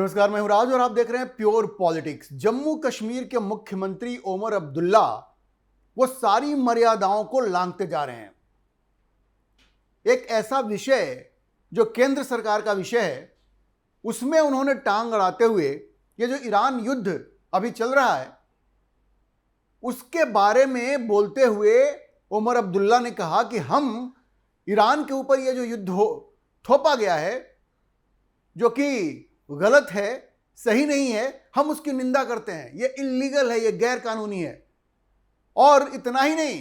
नमस्कार, मैं हूं राज और आप देख रहे हैं प्योर पॉलिटिक्स। जम्मू कश्मीर के मुख्यमंत्री ओमर अब्दुल्ला वो सारी मर्यादाओं को लांघते जा रहे हैं। एक ऐसा विषय जो केंद्र सरकार का विषय है उसमें उन्होंने टांग अड़ाते हुए ये जो ईरान युद्ध अभी चल रहा है उसके बारे में बोलते हुए ओमर अब्दुल्ला ने कहा कि हम ईरान के ऊपर ये जो युद्ध थोपा गया है जो कि गलत है, सही नहीं है, हम उसकी निंदा करते हैं। ये इल्लीगल है, ये गैर कानूनी है। और इतना ही नहीं,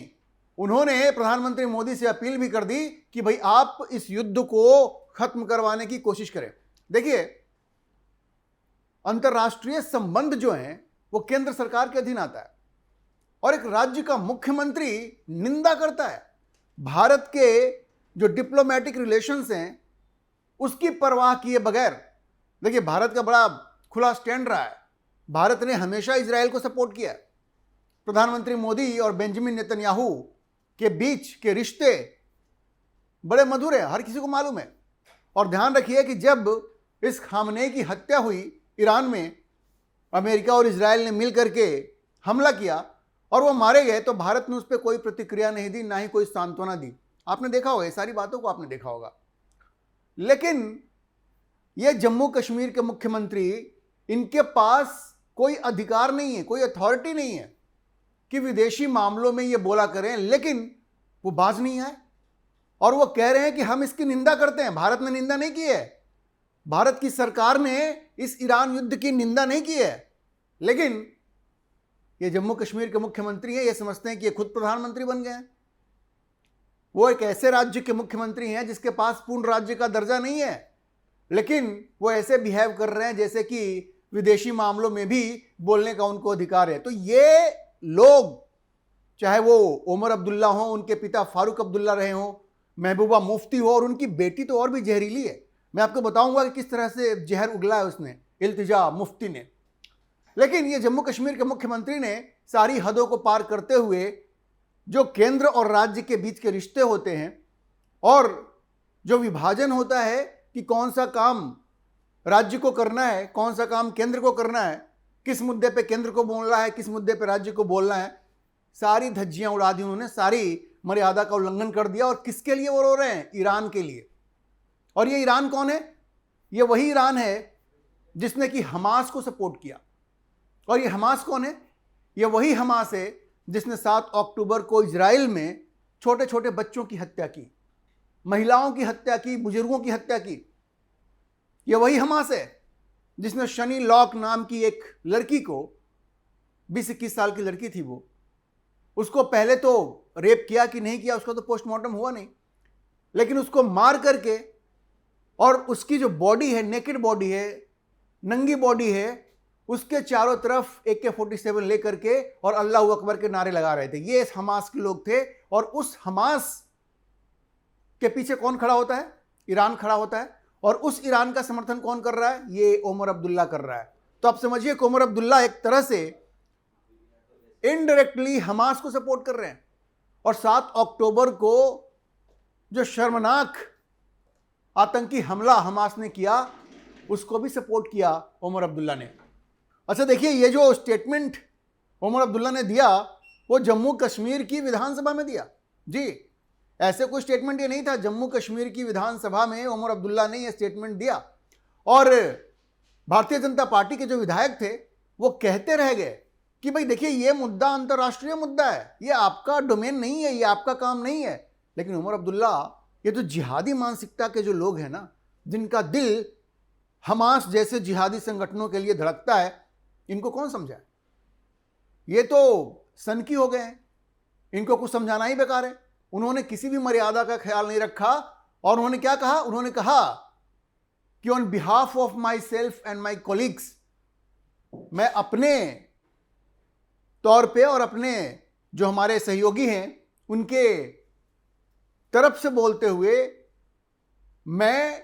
उन्होंने प्रधानमंत्री मोदी से अपील भी कर दी कि भाई आप इस युद्ध को खत्म करवाने की कोशिश करें। देखिए, अंतर्राष्ट्रीय संबंध जो हैं वो केंद्र सरकार के अधीन आता है और एक राज्य का मुख्यमंत्री निंदा करता है। भारत के जो डिप्लोमेटिक रिलेशंस हैं उसकी परवाह किए बगैर, देखिए भारत का बड़ा खुला स्टैंड रहा है। भारत ने हमेशा इजराइल को सपोर्ट किया है। प्रधानमंत्री मोदी और बेंजामिन नेतन्याहू के बीच के रिश्ते बड़े मधुर हैं, हर किसी को मालूम है। और ध्यान रखिए कि जब इस खामनेई की हत्या हुई ईरान में, अमेरिका और इजराइल ने मिल करके हमला किया और वो मारे गए तो भारत ने उस पर कोई प्रतिक्रिया नहीं दी, ना ही कोई सांत्वना दी। आपने देखा होगा, ये सारी बातों को आपने देखा होगा। लेकिन ये जम्मू कश्मीर के मुख्यमंत्री, इनके पास कोई अधिकार नहीं है, कोई अथॉरिटी नहीं है कि विदेशी मामलों में ये बोला करें, लेकिन वो बाज नहीं आए और वो कह रहे हैं कि हम इसकी निंदा करते हैं। भारत ने निंदा नहीं की है, भारत की सरकार ने इस ईरान युद्ध की निंदा नहीं की है, लेकिन ये जम्मू कश्मीर के मुख्यमंत्री हैं, ये समझते हैं कि ये खुद प्रधानमंत्री बन गए हैं। वो एक ऐसे राज्य के मुख्यमंत्री हैं जिसके पास पूर्ण राज्य का दर्जा नहीं है, लेकिन वो ऐसे बिहेव कर रहे हैं जैसे कि विदेशी मामलों में भी बोलने का उनको अधिकार है। तो ये लोग, चाहे वो ओमर अब्दुल्ला हो, उनके पिता फारूक अब्दुल्ला रहे हो, महबूबा मुफ्ती हो, और उनकी बेटी तो और भी जहरीली है। मैं आपको बताऊंगा कि किस तरह से जहर उगला है उसने, इल्तिजा मुफ्ती ने। लेकिन ये जम्मू कश्मीर के मुख्यमंत्री ने सारी हदों को पार करते हुए जो केंद्र और राज्य के बीच के रिश्ते होते हैं और जो विभाजन होता है कि कौन सा काम राज्य को करना है, कौन सा काम केंद्र को करना है, किस मुद्दे पे केंद्र को बोलना है, किस मुद्दे पे राज्य को बोलना है, सारी धज्जियां उड़ा दी उन्होंने, सारी मर्यादा का उल्लंघन कर दिया। और किसके लिए वो रो रहे हैं? ईरान के लिए। और ये ईरान कौन है? ये वही ईरान है जिसने कि हमास को सपोर्ट किया। और ये हमास कौन है? ये वही हमास है जिसने 7 अक्टूबर को इजराइल में छोटे छोटे बच्चों की हत्या की, महिलाओं की हत्या की, बुजुर्गों की हत्या की। यह वही हमास है जिसने शनी लॉक नाम की एक लड़की को, 20-21 साल की लड़की थी वो, उसको पहले तो रेप किया कि नहीं किया उसका तो पोस्टमार्टम हुआ नहीं, लेकिन उसको मार करके और उसकी जो बॉडी है, नेकेड बॉडी है, नंगी बॉडी है, उसके चारों तरफ AK-47 लेकर के और अल्लाह अकबर के नारे लगा रहे थे। ये इस हमास के लोग थे। और उस हमास के पीछे कौन खड़ा होता है? ईरान खड़ा होता है। और उस ईरान का समर्थन कौन कर रहा है? ये ओमर अब्दुल्ला कर रहा है। तो आप समझिए कि ओमर अब्दुल्ला एक तरह से इनडायरेक्टली हमास को सपोर्ट कर रहे हैं। और 7 अक्टूबर को जो शर्मनाक आतंकी हमला हमास ने किया उसको भी सपोर्ट किया ओमर अब्दुल्ला ने। अच्छा देखिए, ये जो स्टेटमेंट ओमर अब्दुल्ला ने दिया वो जम्मू कश्मीर की विधानसभा में दिया। जी, ऐसे कोई स्टेटमेंट ये नहीं था। जम्मू कश्मीर की विधानसभा में ओमर अब्दुल्ला ने यह स्टेटमेंट दिया और भारतीय जनता पार्टी के जो विधायक थे वो कहते रह गए कि भाई देखिए, ये मुद्दा अंतर्राष्ट्रीय मुद्दा है, ये आपका डोमेन नहीं है, ये आपका काम नहीं है। लेकिन ओमर अब्दुल्ला, ये तो जिहादी मानसिकता के जो लोग हैं ना, जिनका दिल हमास जैसे जिहादी संगठनों के लिए धड़कता है, इनको कौन समझाए? ये तो सनकी हो गए हैं, इनको कुछ समझाना ही बेकार है। उन्होंने किसी भी मर्यादा का ख्याल नहीं रखा। और उन्होंने क्या कहा? उन्होंने कहा कि on behalf of my self and my colleagues, मैं अपने तौर पे और अपने जो हमारे सहयोगी हैं उनके तरफ से बोलते हुए मैं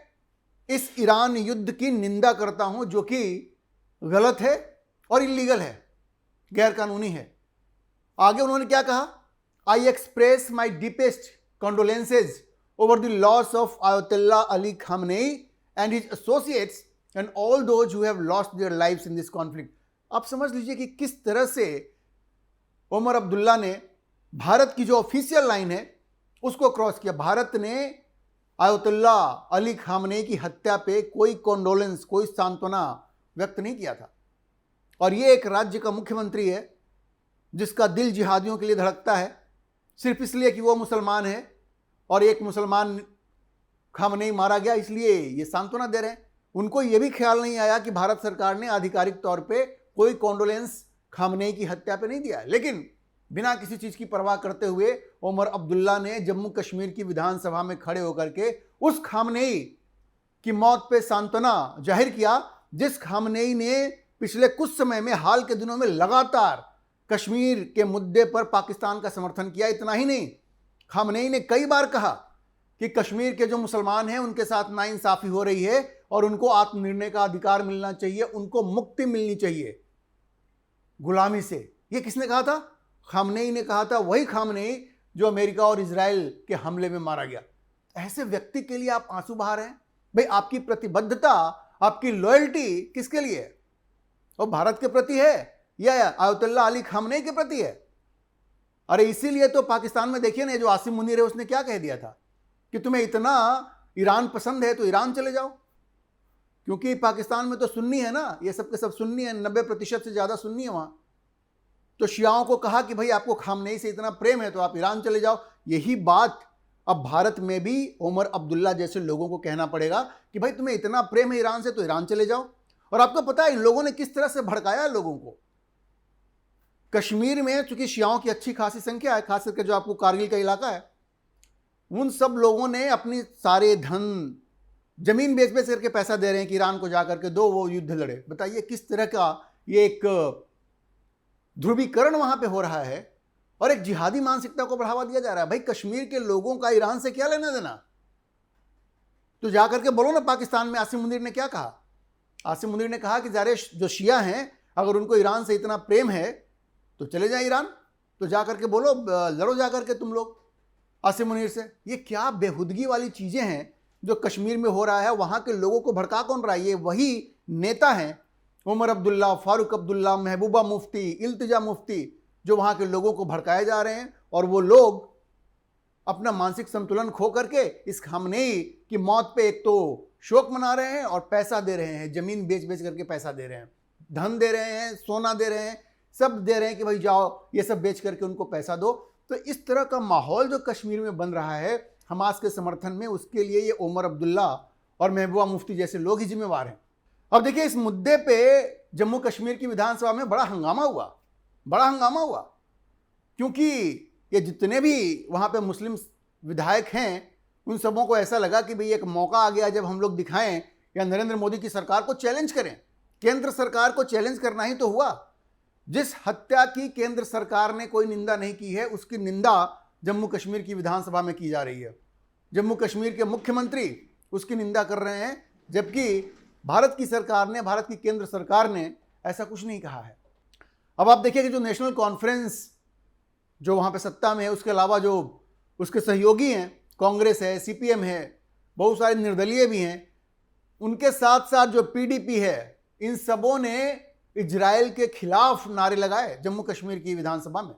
इस ईरान युद्ध की निंदा करता हूं जो कि गलत है और इल्लीगल है, गैर कानूनी है। आगे उन्होंने क्या कहा? I express my deepest condolences over the loss of Ayatollah Ali Khamenei and his associates and all those who have lost their lives in this conflict. आप समझ लीजिए कि किस तरह से उमर अब्दुल्ला ने भारत की जो ऑफिशियल लाइन है उसको क्रॉस किया। भारत ने आयतुल्ला अली खामनेई की हत्या पे कोई कॉन्डोलेंस, कोई सांत्वना व्यक्त नहीं किया था। और ये एक राज्य का मुख्यमंत्री है जिसका दिल जिहादियों के लिए धड़कता है, सिर्फ इसलिए कि वो मुसलमान है और एक मुसलमान खामनेई मारा गया इसलिए ये सांत्वना दे रहे हैं। उनको ये भी ख्याल नहीं आया कि भारत सरकार ने आधिकारिक तौर पे कोई कॉन्डोलेंस खामनेई की हत्या पे नहीं दिया है। लेकिन बिना किसी चीज की परवाह करते हुए उमर अब्दुल्ला ने जम्मू कश्मीर की विधानसभा में खड़े होकर के उस खामनेई की मौत पे सांत्वना जाहिर किया जिस खामनेई ने पिछले कुछ समय में, हाल के दिनों में लगातार कश्मीर के मुद्दे पर पाकिस्तान का समर्थन किया। इतना ही नहीं, खामनेई ने कई बार कहा कि कश्मीर के जो मुसलमान हैं उनके साथ नाइंसाफी हो रही है और उनको आत्मनिर्णय का अधिकार मिलना चाहिए, उनको मुक्ति मिलनी चाहिए गुलामी से। ये किसने कहा था? खामनेई ने कहा था, वही खामनेई जो अमेरिका और इजराइल के हमले में मारा गया। ऐसे व्यक्ति के लिए आप आंसू बहा रहे हैं? भाई, आपकी प्रतिबद्धता, आपकी लॉयल्टी किसके लिए है? वो भारत के प्रति है या आयतुल्ला अली खामनेई के प्रति है? अरे इसीलिए तो पाकिस्तान में देखिए ना, जो आसिम मुनीर है उसने क्या कह दिया था कि तुम्हें इतना ईरान पसंद है तो ईरान चले जाओ, क्योंकि पाकिस्तान में तो सुन्नी है ना, ये सब के सब सुन्नी है, 90% से ज्यादा सुन्नी है वहां। तो शियाओं को कहा कि भाई आपको खामनेई से इतना प्रेम है तो आप ईरान चले जाओ। यही बात अब भारत में भी उमर अब्दुल्ला जैसे लोगों को कहना पड़ेगा कि भाई तुम्हें इतना प्रेम है ईरान से तो ईरान चले जाओ। और आपको पता है इन लोगों ने किस तरह से भड़काया लोगों को। कश्मीर में चूंकि शियाओं की अच्छी खासी संख्या है, खास करके जो आपको कारगिल का इलाका है, उन सब लोगों ने अपनी सारे धन, जमीन बेच बेच करके पैसा दे रहे हैं कि ईरान को जाकर के दो, वो युद्ध लड़े। बताइए किस तरह का ये एक ध्रुवीकरण वहां पे हो रहा है और एक जिहादी मानसिकता को बढ़ावा दिया जा रहा है। भाई कश्मीर के लोगों का ईरान से क्या लेना देना? तो जाकर के बोलो ना पाकिस्तान में। आसिम मुनीर ने क्या कहा? आसिम मुनीर ने कहा कि जारे जो शिया हैं अगर उनको ईरान से इतना प्रेम है तो चले जाए ईरान, तो जाकर के बोलो, लड़ो जाकर के तुम लोग आसिम मुनीर से। ये क्या बेहुदगी वाली चीजें हैं जो कश्मीर में हो रहा है। वहां के लोगों को भड़का कौन रहा है? ये वही नेता हैं उमर अब्दुल्ला, फारूक अब्दुल्ला, महबूबा मुफ्ती, इल्तिजा मुफ्ती, जो वहां के लोगों को भड़काए जा रहे हैं। और वो लोग अपना मानसिक संतुलन खो करके इस खामनेई की मौत पे एक तो शोक मना रहे हैं और पैसा दे रहे हैं, जमीन बेच बेच करके पैसा दे रहे हैं, धन दे रहे हैं, सोना दे रहे हैं, सब दे रहे हैं कि भाई जाओ ये सब बेच करके उनको पैसा दो। तो इस तरह का माहौल जो कश्मीर में बन रहा है हमास के समर्थन में, उसके लिए ये उमर अब्दुल्ला और महबूबा मुफ्ती जैसे लोग ही जिम्मेवार हैं। अब देखिए इस मुद्दे पे जम्मू कश्मीर की विधानसभा में बड़ा हंगामा हुआ, क्योंकि ये जितने भी वहाँ पे मुस्लिम विधायक हैं उन सबों को ऐसा लगा कि भाई एक मौका आ गया जब हम लोग दिखाएं या नरेंद्र मोदी की सरकार को चैलेंज करें। केंद्र सरकार को चैलेंज करना ही तो हुआ। जिस हत्या की केंद्र सरकार ने कोई निंदा नहीं की है उसकी निंदा जम्मू कश्मीर की विधानसभा में की जा रही है। जम्मू कश्मीर के मुख्यमंत्री उसकी निंदा कर रहे हैं, जबकि भारत की सरकार ने, भारत की केंद्र सरकार ने ऐसा कुछ नहीं कहा है। अब आप देखिए कि जो नेशनल कॉन्फ्रेंस जो वहाँ पे सत्ता में है, उसके अलावा जो उसके सहयोगी हैं, कांग्रेस है, सीपीएम है, बहुत सारे निर्दलीय भी हैं, उनके साथ साथ जो पीडीपी है, इन सबों ने इजराइल के खिलाफ नारे लगाए जम्मू कश्मीर की विधानसभा में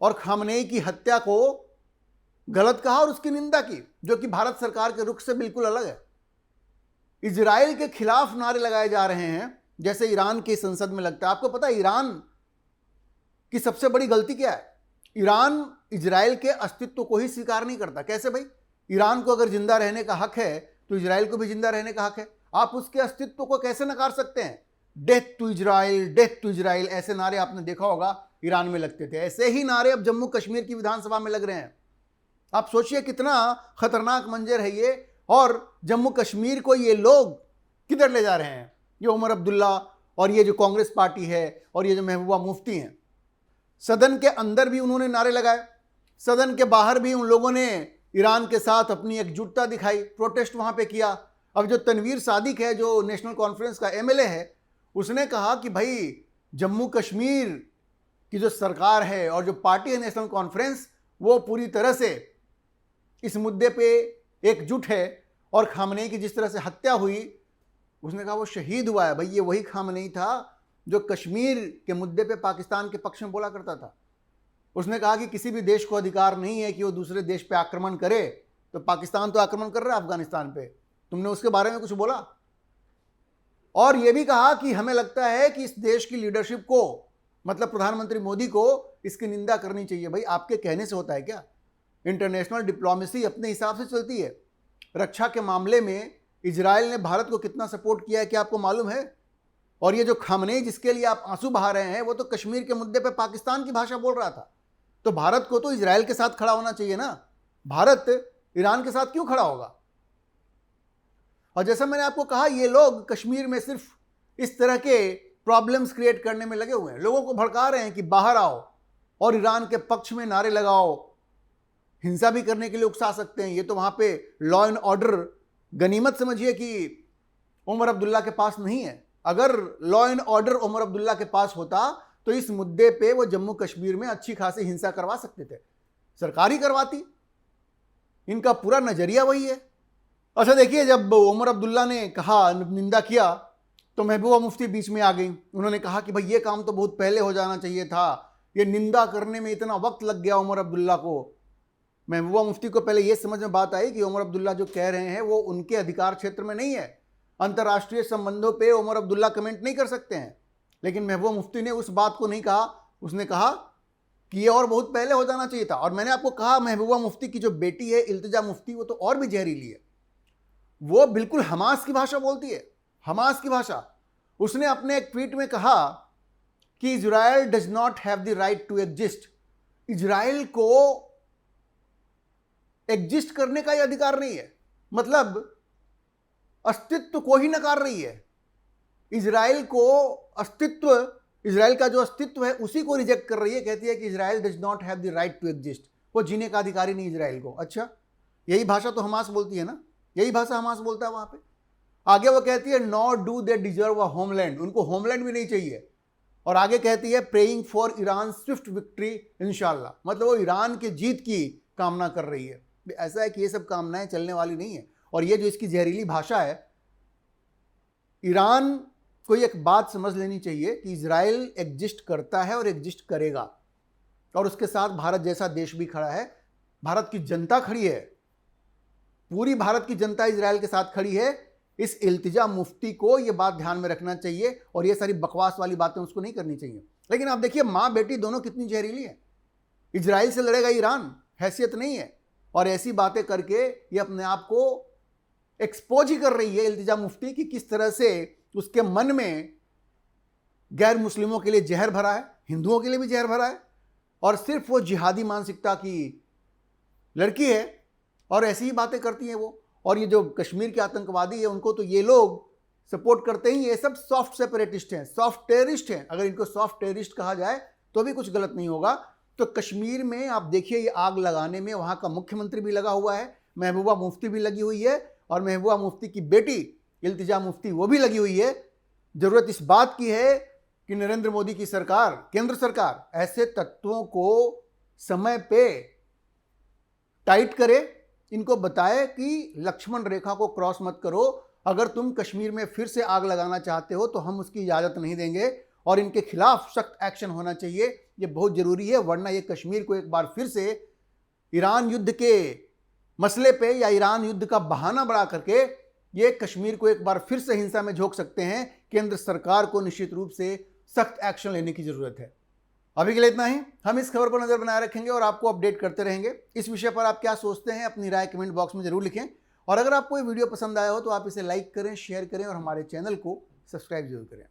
और खामनेई की हत्या को गलत कहा और उसकी निंदा की, जो कि भारत सरकार के रुख से बिल्कुल अलग है। इजराइल के खिलाफ नारे लगाए जा रहे हैं जैसे ईरान की संसद में लगता है। आपको पता है ईरान की सबसे बड़ी गलती क्या है? ईरान इजराइल के अस्तित्व को ही स्वीकार नहीं करता। कैसे भाई? ईरान को अगर जिंदा रहने का हक है तो इजराइल को भी जिंदा रहने का हक है। आप उसके अस्तित्व को कैसे नकार सकते हैं? Death to Israel, death to Israel, ऐसे नारे आपने देखा होगा ईरान में लगते थे। ऐसे ही नारे अब जम्मू कश्मीर की विधानसभा में लग रहे हैं। आप सोचिए कितना खतरनाक मंजर है ये। और जम्मू कश्मीर को ये लोग किधर ले जा रहे हैं? ये उमर अब्दुल्ला और ये जो कांग्रेस पार्टी है और ये जो महबूबा मुफ्ती हैं। सदन के अंदर भी उन्होंने नारे लगाए, सदन के बाहर भी उन लोगों ने ईरान के साथ अपनी एकजुटता दिखाई, प्रोटेस्ट वहां पे किया। अब जो तनवीर सादिक है, जो नेशनल कॉन्फ्रेंस का एमएलए है, उसने कहा कि भाई जम्मू कश्मीर की जो सरकार है और जो पार्टी है नेशनल कॉन्फ्रेंस, वो पूरी तरह से इस मुद्दे पे एकजुट है और खामनेई की जिस तरह से हत्या हुई उसने कहा वो शहीद हुआ है। भाई ये वही खामनेई था जो कश्मीर के मुद्दे पे पाकिस्तान के पक्ष में बोला करता था। उसने कहा कि किसी भी देश को अधिकार नहीं है कि वो दूसरे देश पे आक्रमण करे, तो पाकिस्तान तो आक्रमण कर रहा है अफगानिस्तान पे, तुमने उसके बारे में कुछ बोला? और यह भी कहा कि हमें लगता है कि इस देश की लीडरशिप को, मतलब प्रधानमंत्री मोदी को, इसकी निंदा करनी चाहिए। भाई आपके कहने से होता है क्या? इंटरनेशनल डिप्लोमेसी अपने हिसाब से चलती है। रक्षा के मामले में इजराइल ने भारत को कितना सपोर्ट किया है क्या आपको मालूम है? और ये जो खामनेई जिसके लिए आप आंसू बहा रहे हैं, वो तो कश्मीर के मुद्दे पे पाकिस्तान की भाषा बोल रहा था। तो भारत को तो इजराइल के साथ खड़ा होना चाहिए ना। भारत ईरान के साथ क्यों खड़ा होगा? और जैसा मैंने आपको कहा, ये लोग कश्मीर में सिर्फ इस तरह के प्रॉब्लम्स क्रिएट करने में लगे हुए हैं। लोगों को भड़का रहे हैं कि बाहर आओ और ईरान के पक्ष में नारे लगाओ, हिंसा भी करने के लिए उकसा सकते हैं। ये तो वहां पे लॉ एंड ऑर्डर गनीमत समझिए कि उमर अब्दुल्ला के पास नहीं है। अगर law and order Omar Abdullah के पास होता तो इस मुद्दे पे वो जम्मू कश्मीर में अच्छी खासी हिंसा करवा सकते थे, सरकार ही करवाती। इनका पूरा नजरिया वही है। अच्छा देखिए, जब उमर अब्दुल्ला ने कहा, निंदा किया, तो महबूबा मुफ्ती बीच में आ गई। उन्होंने कहा कि भाई ये काम तो बहुत पहले हो जाना चाहिए था, ये निंदा करने में इतना वक्त लग गया उमर अब्दुल्ला को। महबूबा मुफ्ती को पहले ये समझ में बात आई कि उमर अब्दुल्ला जो कह रहे हैं वो उनके अधिकार क्षेत्र में नहीं है। अंतर्राष्ट्रीय संबंधों पे उमर अब्दुल्ला कमेंट नहीं कर सकते हैं। लेकिन महबूबा मुफ्ती ने उस बात को नहीं कहा। उसने कहा कि ये और बहुत पहले हो जाना चाहिए था। और मैंने आपको कहा, महबूबा मुफ्ती की जो बेटी है इल्तिजा मुफ्ती, वो तो और भी जहरीली है। वो बिल्कुल हमास की भाषा बोलती है, हमास की भाषा। उसने अपने एक ट्वीट में कहा कि Israel does not have the right to exist. Israel को एग्जिस्ट करने का ही अधिकार नहीं है, मतलब अस्तित्व को ही नकार रही है। इजराइल को अस्तित्व, इजराइल का जो अस्तित्व है उसी को रिजेक्ट कर रही है। कहती है कि Israel does not have the right to exist. वो जीने का अधिकार ही नहीं इजराइल को। अच्छा, यही भाषा तो हमास बोलती है ना, यही भाषा हमास बोलता है वहां पे। आगे वो कहती है not do they deserve a homeland. उनको होमलैंड भी नहीं चाहिए। और आगे कहती है praying for Iran Swift victory इंशाल्लाह, मतलब वो ईरान की जीत की कामना कर रही है। ऐसा है कि ये सब कामनाएं चलने वाली नहीं है। और ये जो इसकी जहरीली भाषा है, ईरान को एक बात समझ लेनी चाहिए कि इजराइल एग्जिस्ट करता है और एग्जिस्ट करेगा, और उसके साथ भारत जैसा देश भी खड़ा है। भारत की जनता खड़ी है, पूरी भारत की जनता इजराइल के साथ खड़ी है। इस इल्तिजा मुफ्ती को ये बात ध्यान में रखना चाहिए, और ये सारी बकवास वाली बातें उसको नहीं करनी चाहिए। लेकिन आप देखिए, माँ बेटी दोनों कितनी जहरीली है। इजराइल से लड़ेगा ईरान, हैसियत नहीं है। और ऐसी बातें करके ये अपने आप को एक्सपोज ही कर रही है इल्तिजा मुफ्ती कि किस तरह से उसके मन में गैर मुस्लिमों के लिए जहर भरा है, हिंदुओं के लिए भी जहर भरा है, और सिर्फ वो जिहादी मानसिकता की लड़की है और ऐसी ही बातें करती हैं वो। और ये जो कश्मीर के आतंकवादी है, उनको तो ये लोग सपोर्ट करते ही, ये सब सॉफ्ट सेपरेटिस्ट हैं, सॉफ्ट टेररिस्ट हैं। अगर इनको सॉफ्ट टेररिस्ट कहा जाए तो भी कुछ गलत नहीं होगा। तो कश्मीर में आप देखिए, ये आग लगाने में वहाँ का मुख्यमंत्री भी लगा हुआ है, महबूबा मुफ्ती भी लगी हुई है, और महबूबा मुफ्ती की बेटी इल्तिजा मुफ्ती वो भी लगी हुई है। जरूरत इस बात की है कि नरेंद्र मोदी की सरकार, केंद्र सरकार, ऐसे तत्वों को समय पे टाइट करे, इनको बताए कि लक्ष्मण रेखा को क्रॉस मत करो। अगर तुम कश्मीर में फिर से आग लगाना चाहते हो तो हम उसकी इजाज़त नहीं देंगे, और इनके खिलाफ सख्त एक्शन होना चाहिए। ये बहुत ज़रूरी है, वरना ये कश्मीर को एक बार फिर से ईरान युद्ध के मसले पे या ईरान युद्ध का बहाना बना करके ये कश्मीर को एक बार फिर से हिंसा में झोंक सकते हैं। केंद्र सरकार को निश्चित रूप से सख्त एक्शन लेने की जरूरत है। अभी के लिए इतना ही। हम इस खबर पर नजर बनाए रखेंगे और आपको अपडेट करते रहेंगे। इस विषय पर आप क्या सोचते हैं, अपनी राय कमेंट बॉक्स में जरूर लिखें। और अगर आपको ये वीडियो पसंद आया हो तो आप इसे लाइक करें, शेयर करें और हमारे चैनल को सब्सक्राइब जरूर करें।